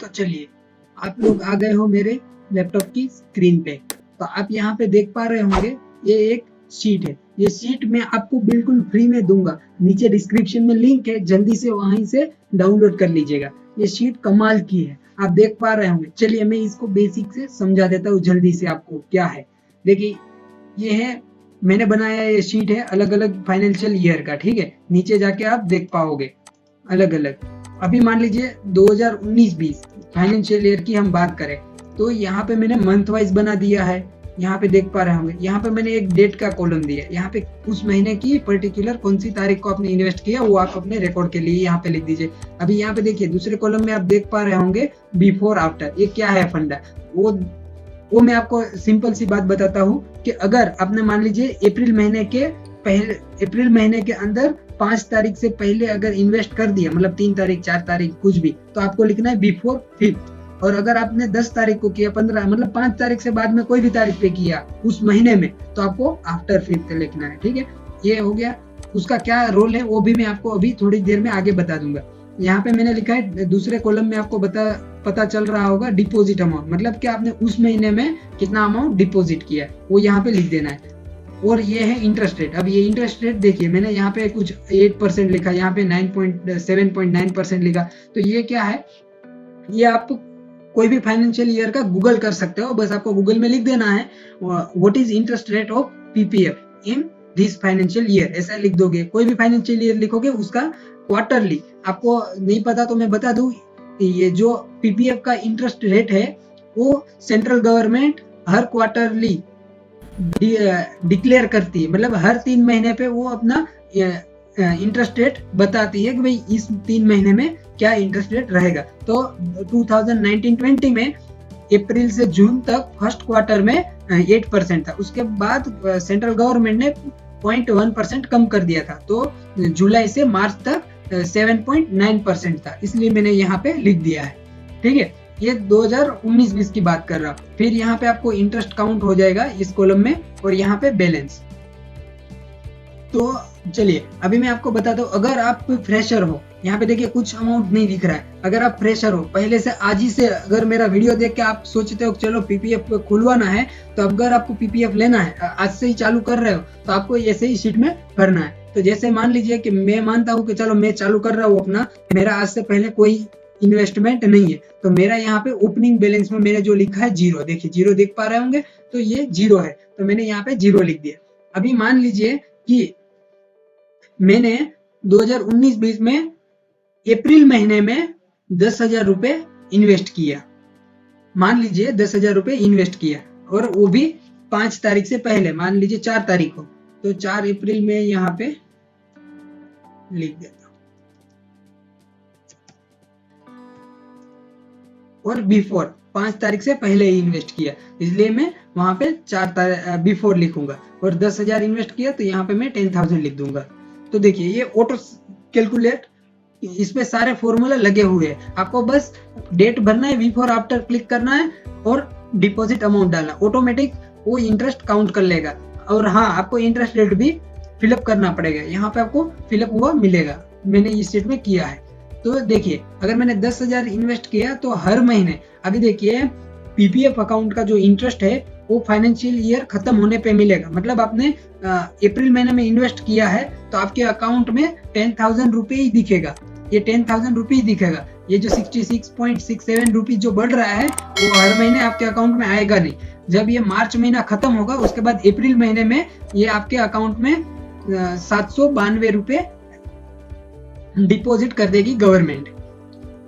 तो चलिए, आप लोग आ गए हो मेरे लैपटॉप की स्क्रीन पे। तो आप यहाँ पे देख पा रहे होंगे, ये एक शीट है। ये शीट मैं आपको बिल्कुल फ्री में दूंगा, नीचे डिस्क्रिप्शन में लिंक है, जल्दी से वहीं से डाउनलोड कर लीजिएगा। ये शीट कमाल की है, आप देख पा रहे होंगे। चलिए मैं इसको बेसिक से समझा देता हूँ जल्दी से आपको क्या है। देखिए, ये है, मैंने बनाया, ये शीट है अलग अलग फाइनेंशियल ईयर का, ठीक है। नीचे जाके आप देख पाओगे अलग अलग। अभी मान लीजिए 2019-20 फाइनेंशियल ईयर की हम बात करें, तो यहाँ पे मैंने मंथ वाइज बना दिया है। यहाँ पे देख पा रहे होंगे, यहाँ पे मैंने एक डेट का कॉलम दिया है। यहाँ पे उस महीने की पर्टिकुलर कौन सी तारीख को आपने इन्वेस्ट किया, वो आप अपने रिकॉर्ड के लिए यहाँ पे लिख दीजिए। अभी यहाँ पे देखिए, दूसरे कॉलम में आप देख पा रहे होंगे बिफोर आफ्टर, ये क्या है फंडा। वो मैं आपको सिंपल सी बात बताता हूँ कि अगर आपने मान लीजिए अप्रैल महीने के अंदर 5 तारीख से पहले अगर इन्वेस्ट कर दिया, मतलब 3 तारीख 4 तारीख कुछ भी, तो आपको लिखना है बिफोर 5th। और अगर आपने 10 तारीख को किया, 15 मतलब 5 तारीख से बाद में कोई भी तारीख पे किया उस महीने में, तो आपको आफ्टर 5th लिखना है, ठीक है। ये हो गया। उसका क्या रोल है वो भी मैं आपको अभी थोड़ी देर में आगे बता दूंगा। यहाँ पे मैंने लिखा है दूसरे कॉलम में, आपको पता चल रहा होगा डिपॉजिट अमाउंट, मतलब कि आपने उस महीने में कितना अमाउंट डिपॉजिट किया है वो यहाँ पे लिख देना है। और ये है इंटरेस्ट रेट। अब ये इंटरेस्ट रेट देखिए, मैंने यहाँ पे कुछ 8% लिखा, यहाँ पे 7.9% लिखा। तो ये क्या है, ये आप कोई भी फाइनेंशियल ईयर का गूगल कर सकते हो। बस आपको गूगल में लिख देना है what is interest rate of PPF in this financial year, ऐसा लिख दोगे। कोई भी फाइनेंशियल ईयर लिखोगे, उसका क्वार्टरली, आपको नहीं पता तो मैं बता दूं, ये जो पीपीएफ का इंटरेस्ट रेट है वो सेंट्रल गवर्नमेंट हर क्वार्टरली डिक्लेयर करती है, मतलब हर 3 महीने पे वो अपना इंटरेस्ट रेट बताती है कि भाई इस 3 महीने में क्या इंटरेस्ट रेट रहेगा। तो 2019-20 में अप्रैल से जून तक फर्स्ट क्वार्टर में 8% था। उसके बाद सेंट्रल गवर्नमेंट ने 0.1% कम कर दिया था, तो जुलाई से मार्च तक 7.9% था, इसलिए मैंने यहाँ पे लिख दिया है, ठीक है। ये 2019-20 की बात कर रहा हूँ। फिर यहाँ पे आपको इंटरेस्ट काउंट हो जाएगा इस कॉलम में, और यहाँ पे बैलेंस। तो चलिए अभी मैं आपको बताता हूँ, अगर आप फ्रेशर हो, यहाँ पे देखिए कुछ अमाउंट नहीं दिख रहा है। अगर आप फ्रेशर हो, पहले से आज ही से अगर मेरा वीडियो देख के आप सोचते हो चलो पीपीएफ खुलवाना है, तो अगर आपको पीपीएफ लेना है, आज से ही चालू कर रहे हो, तो आपको ऐसे ही शीट में भरना है। तो जैसे मान लीजिए कि मैं मानता हूँ कि चलो मैं चालू कर रहा हूँ अपना, मेरा आज से पहले कोई इन्वेस्टमेंट नहीं है, तो मेरा यहाँ पे ओपनिंग बैलेंस में मैंने जो लिखा है 0, देखिए 0 देख पा रहे होंगे, तो ये 0 है, तो मैंने यहाँ पे 0 लिख दिया। अभी मान लीजिए कि मैंने 2019-20 में अप्रैल महीने में 10,000 रुपए इन्वेस्ट किया। मान लीजिए 10,000 रुपए इन्वेस्ट किया, और वो भी 5 तारीख से पहले, मान लीजिए 4 तारीख को, तो 4 अप्रैल में यहाँ पे लिख देता हूँ। और बिफोर 5 तारीख से पहले ही इन्वेस्ट किया, इसलिए मैं वहां पे 4 बिफोर लिखूंगा। और 10,000 इन्वेस्ट किया, तो यहाँ पे मैं 10,000 लिख दूंगा। तो देखिए ये ऑटो कैलकुलेट, इसमें सारे फॉर्मूला लगे हुए हैं। आपको बस डेट भरना है, बिफोर आफ्टर क्लिक करना है, और डिपॉजिट अमाउंट डालना, ऑटोमेटिक वो इंटरेस्ट काउंट कर लेगा। और हाँ, आपको इंटरेस्ट रेट भी फिलअप करना पड़ेगा, यहाँ पे आपको फिलअप हुआ मिलेगा, मैंने इस शीट में किया है। तो देखिए अगर मैंने 10,000 इन्वेस्ट किया, तो हर महीने, अभी देखिए पीपीएफ अकाउंट का जो इंटरेस्ट है वो फाइनेंशियल ईयर खत्म होने पे मिलेगा। मतलब आपने अप्रैल महीने में इन्वेस्ट किया है, तो आपके अकाउंट में 10,000 रुपए ही दिखेगा, ये 10,000 रुपए ही दिखेगा। ये जो 66.67 रुपीज जो बढ़ रहा है, वो हर महीने आपके अकाउंट में आएगा नहीं। जब ये मार्च महीना खत्म होगा, उसके बाद अप्रैल महीने में ये आपके अकाउंट में 792 रुपए डिपॉजिट कर देगी गवर्नमेंट।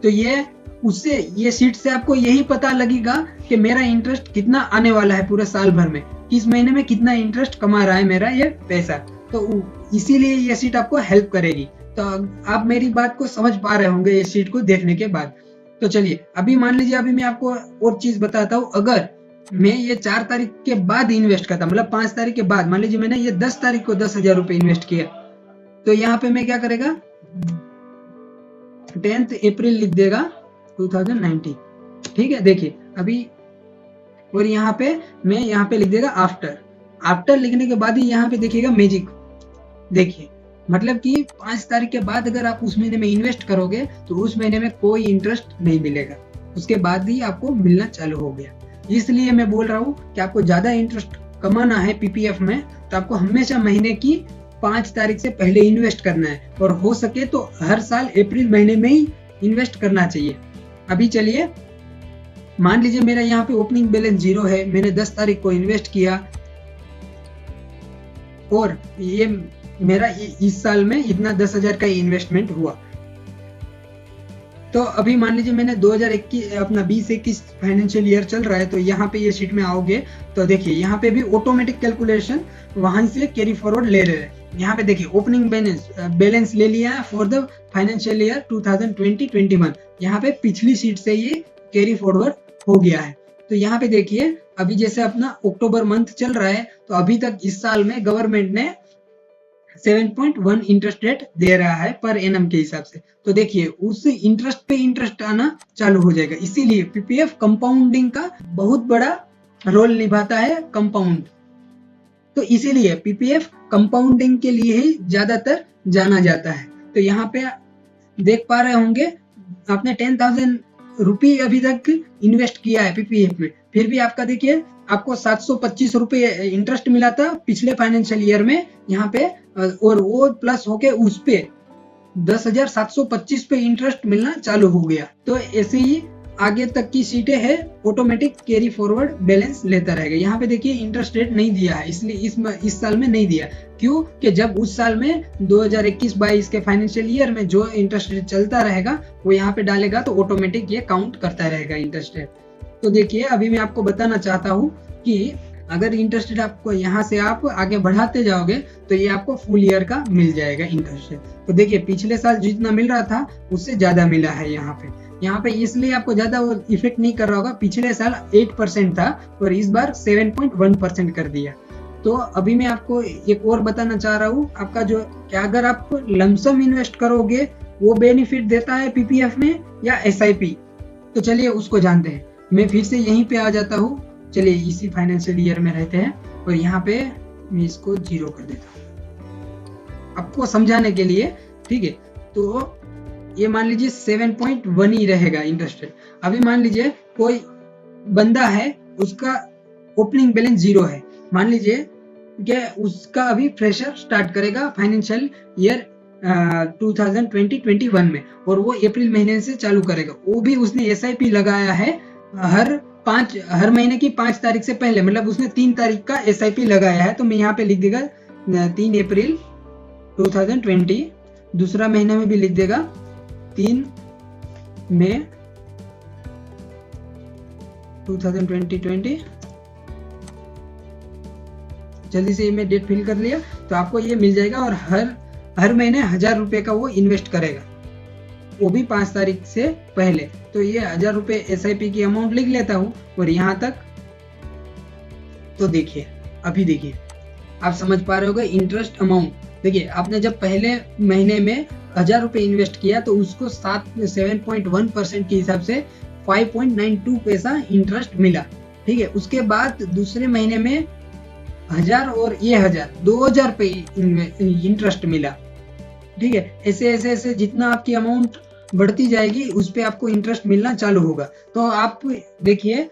तो ये शीट से आपको यही पता लगेगा कि मेरा इंटरेस्ट कितना आने वाला है पूरे साल भर में, किस महीने में कितना इंटरेस्ट कमा रहा है मेरा ये पैसा। तो इसीलिए ये शीट आपको हेल्प करेगी। तो आप मेरी बात को समझ पा रहे होंगे ये शीट को देखने के बाद। तो चलिए अभी मान लीजिए, अभी मैं आपको और चीज बताता हूँ। अगर मैं ये 4 तारीख के बाद इन्वेस्ट करता, मतलब 5 तारीख के बाद, मान लीजिए मैंने ये 10 तारीख को 10,000 रुपए इन्वेस्ट किया, तो यहाँ पे मैं क्या करेगा, 10th अप्रैल लिख देगा 2019, ठीक है। देखिए अभी, और यहाँ पे मैं यहाँ पे लिख देगा आफ्टर लिखने के बाद ही यहाँ पे देखिएगा मैजिक, देखिए मतलब कि 5 तारीख के बाद अगर आप उस महीने में इन्वेस्ट करोगे, तो उस महीने में कोई इंटरेस्ट नहीं मिलेगा। उसके बाद ही आपको मिलना चालू हो गया। इसलिए मैं बोल रहा हूँ कि आपको ज्यादा इंटरेस्ट कमाना है पीपीएफ में तो आपको हमेशा महीने की 5 तारीख से पहले इन्वेस्ट करना है, और हो सके तो हर साल अप्रैल महीने में ही इन्वेस्ट करना चाहिए। अभी चलिए मान लीजिए मेरा यहाँ पे ओपनिंग बैलेंस 0 है, मैंने 10 तारीख को इन्वेस्ट किया और ये मेरा इस साल में इतना 10,000 का इन्वेस्टमेंट हुआ। तो अभी मान लीजिए मैंने 2021 अपना 20-21 फाइनेंशियल ईयर चल रहा है, तो यहाँ पे ये शीट में आओगे तो देखिए यहाँ पे भी ऑटोमेटिक कैलकुलेशन वहां से कैरी फॉरवर्ड ले रहे हैं। यहाँ पे देखिए ओपनिंग बैलेंस ले लिया है फॉर द फाइनेंशियल ईयर 2020-21। यहाँ पे पिछली शीट से ये कैरी फॉरवर्ड हो गया है। तो यहाँ पे देखिए अभी जैसे अपना अक्टूबर मंथ चल रहा है, तो अभी तक इस साल में गवर्नमेंट ने 7.1 इंटरेस्ट रेट दे रहा है पर एनम के हिसाब से। तो देखिए उस इंटरेस्ट पे इंटरेस्ट आना चालू हो जाएगा। इसीलिए पीपीएफ कंपाउंडिंग का बहुत बड़ा रोल निभाता है, कंपाउंड। तो इसीलिए पीपीएफ कंपाउंडिंग के लिए ही ज्यादातर जाना जाता है। तो यहाँ पे देख पा रहे होंगे आपने 10,000 रुपये अभी तक इन्वेस्ट किया है पीपीएफ में, फिर भी आपका देखिए आपको 725 रुपये इंटरेस्ट मिला था पिछले फाइनेंशियल ईयर में यहाँ पे, और वो प्लस होके उस पे 10,725 पे इंटरेस्ट मिलना चालू हो गया। तो ऐसे ही आगे तक की सीटें है ऑटोमेटिक कैरी फॉरवर्ड बैलेंस लेता रहेगा। यहाँ पे देखिए इंटरेस्ट रेट नहीं दिया है, इसलिए इस साल में नहीं दिया। क्यों? कि जब उस साल में 2021-22 के फाइनेंशियल ईयर में जो इंटरेस्ट रेट चलता रहेगा वो यहाँ पे डालेगा तो ऑटोमेटिक ये काउंट करता रहेगा इंटरेस्ट रेट। तो देखिए अभी मैं आपको बताना चाहता हूँ कि अगर इंटरेस्ट रेट आपको यहाँ से आप आगे बढ़ाते जाओगे तो ये आपको फुल ईयर का मिल जाएगा इंटरेस्ट रेट। तो देखिए पिछले साल जितना मिल रहा था उससे ज्यादा मिला है यहाँ पे इसलिए आपको ज्यादा वो इफेक्ट नहीं कर रहा होगा। पिछले साल 8% था और इस बार 7.1% कर दिया। तो अभी मैं आपको एक और बताना चाह रहा हूँ आपका जो कि अगर आप लमसम इन्वेस्ट करोगे वो बेनिफिट देता है पीपीएफ में या एसआईपी। तो चलिए उसको जानते हैं। मैं फिर से यहीं पे आ जाता हूँ, चलिए इसी फाइनेंशियल ईयर में रहते हैं और यहाँ पे मैं इसको 0 कर देता हूँ आपको समझाने के लिए, ठीक है। तो ये मान लीजिए 7.1 ही रहेगा इंटरेस्ट रेट। अभी मान लीजिए कोई बंदा है उसका ओपनिंग बैलेंस 0 है, मान लीजिए कि उसका अभी फ्रेशर स्टार्ट करेगा फाइनेंशियल ईयर 2020-21 में और वो अप्रैल महीने से चालू करेगा। वो भी उसने एसआईपी लगाया है हर महीने की 5 तारीख से पहले, मतलब उसने 3 तारीख का एसआईपी लगाया है। तो मैं यहाँ पे लिख देगा 3 अप्रैल 2020, दूसरा महीना में भी लिख देगा 3 मई 2020। जल्दी से मैं डेट फिल कर लिया तो आपको ये मिल जाएगा और हर महीने 1,000 रुपए का वो इन्वेस्ट करेगा, वो भी 5 तारीख से पहले। तो ये 1,000 रुपए एसआईपी की अमाउंट लिख लेता हूँ और यहाँ तक। तो देखिए अभी देखिए आप समझ पा रहे होगे इंटरेस्ट अमाउंट। देखिए आपने जब पहले महीने में 1,000 रुपए इन्वेस्ट किया तो उसको 7.1% के हिसाब से 5.92 पैसा इंटरेस्ट मिला, ठीक है। उसके बाद दूसरे महीने में 1,000 और ये 1,000 2,000 पे इंटरेस्ट मिला, ठीक है। ऐसे जितना आपकी अमाउंट बढ़ती जाएगी उस पे आपको इंटरेस्ट मिलना चालू होगा। तो आप देखिए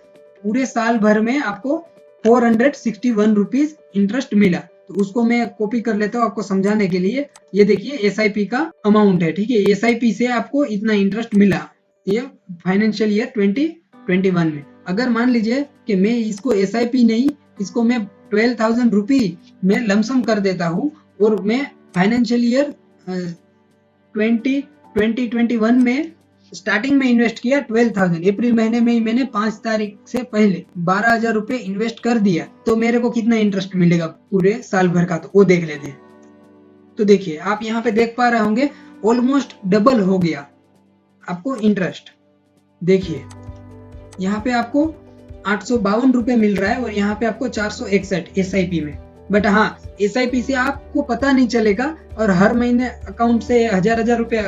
पूरे साल भर में आपको 461 रुपीज इंटरेस्ट मिला। तो उसको मैं कॉपी कर लेता हूँ आपको समझाने के लिए। ये देखिए एसआईपी का अमाउंट है, ठीक है। एसआईपी से आपको इतना इंटरेस्ट मिला ये फाइनेंशियल ईयर 2021 में। अगर मान लीजिए कि मैं इसको एसआईपी नहीं, इसको मैं 12,000 रुपी में लमसम कर देता हूँ और मैं फाइनेंशियल ईयर 2021 में स्टार्टिंग में इन्वेस्ट किया 12,000, अप्रैल महीने में ही मैंने 5 तारीख से पहले 12,000 रुपए इन्वेस्ट कर दिया, तो मेरे को कितना इंटरेस्ट मिलेगा पूरे साल भर का, तो वो देख लेते हैं। तो देखिए आप यहाँ पे देख पा रहे होंगे ऑलमोस्ट डबल हो गया आपको इंटरेस्ट। देखिए यहाँ पे आपको 852 रुपए मिल रहा है और यहाँ पे आपको 461 एसआईपी में। बट हाँ एसआईपी से आपको पता नहीं चलेगा और हर महीने अकाउंट से 1,000 रुपए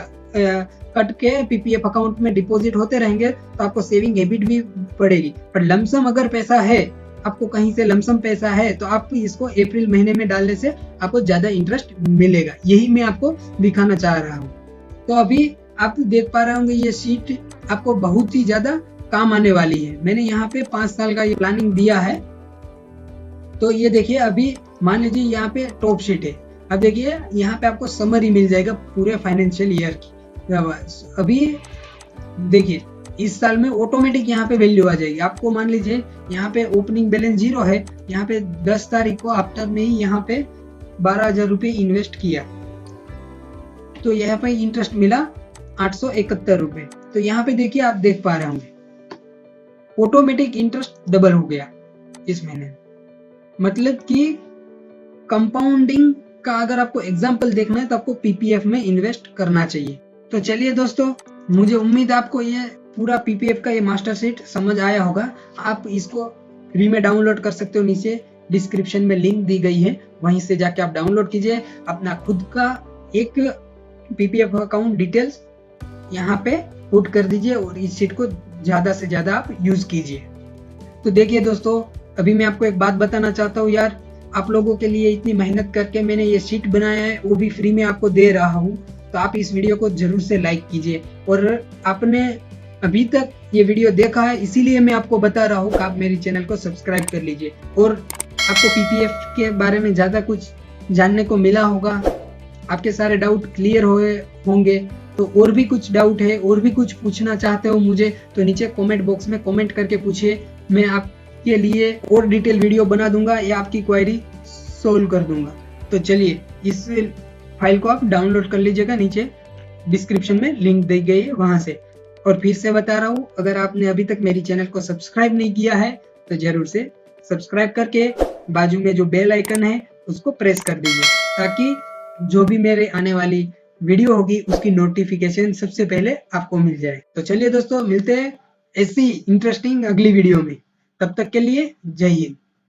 कट के पीपीएफ अकाउंट में डिपॉजिट होते रहेंगे तो आपको सेविंग हैबिट भी पड़ेगी। पर लमसम अगर पैसा है, आपको कहीं से लमसम पैसा है तो आप इसको अप्रैल महीने में डालने से आपको ज्यादा इंटरेस्ट मिलेगा। यही मैं आपको दिखाना चाह रहा हूँ। तो अभी आप देख पा रहे होंगे ये शीट आपको बहुत ही ज्यादा काम आने वाली है। मैंने यहाँ पे 5 साल का ये प्लानिंग दिया है। तो ये देखिए, अभी मान लीजिए यहाँ पे टॉप शीट है। अब देखिए यहाँ पे आपको समरी मिल जाएगा पूरे फाइनेंशियल ईयर की। अभी देखिए इस साल में ऑटोमेटिक यहाँ पे वैल्यू आ जाएगी। आपको मान लीजिए यहाँ पे ओपनिंग बैलेंस 0 है, यहाँ पे 10 तारीख को आफ्टर में ही यहाँ पे 12,000 रुपये इन्वेस्ट किया, तो यहाँ पे इंटरेस्ट मिला 871 रुपये। तो यहाँ पे देखिए आप देख पा रहे होंगे ऑटोमेटिक इंटरेस्ट डबल हो गया इस महीने। मतलब कि कंपाउंडिंग का अगर आपको एग्जांपल देखना है तो आपको पीपीएफ में इन्वेस्ट करना चाहिए। तो चलिए दोस्तों, मुझे उम्मीद है आपको ये पूरा पीपीएफ का ये मास्टर शीट समझ आया होगा। आप इसको फ्री में डाउनलोड कर सकते हो, नीचे डिस्क्रिप्शन में लिंक दी गई है, वहीं से जाके आप डाउनलोड कीजिए। अपना खुद का एक पीपीएफ अकाउंट डिटेल्स यहाँ पे पुट कर दीजिए और इस शीट को ज्यादा से ज्यादा आप यूज कीजिए। तो देखिए दोस्तों, अभी मैं आपको एक बात बताना चाहता हूँ यार, आप लोगों के लिए इतनी मेहनत करके मैंने ये शीट बनाया है, वो भी फ्री में आपको दे रहा हूँ। तो आप इस वीडियो को जरूर से लाइक कीजिए, और आपने अभी तक ये वीडियो देखा है इसीलिए मैं आपको बता रहा हूँ कि आप मेरी चैनल को सब्सक्राइब कर लीजिए। और आपको पीपीएफ के बारे में ज्यादा कुछ जानने को मिला होगा, आपके सारे डाउट क्लियर हुए होंगे। तो और भी कुछ डाउट है, और भी कुछ पूछना चाहते हो मुझे, तो नीचे कमेंट बॉक्स में कमेंट करके पूछिए। मैं आपके लिए और डिटेल वीडियो बना दूंगा या आपकी क्वेरी सोल्व कर दूंगा। तो चलिए इस फाइल को आप डाउनलोड कर लीजिएगा, नीचे डिस्क्रिप्शन में लिंक दी गई है वहां से। और फिर से बता रहा हूँ, अगर आपने अभी तक मेरी चैनल को सब्सक्राइब नहीं किया है तो जरूर से सब्सक्राइब करके बाजू में जो बेल आइकन है उसको प्रेस कर दीजिए, ताकि जो भी मेरे आने वाली वीडियो होगी उसकी नोटिफिकेशन सबसे पहले आपको मिल जाए। तो चलिए दोस्तों, मिलते हैं ऐसी इंटरेस्टिंग अगली वीडियो में। तब तक के लिए जय हिंद।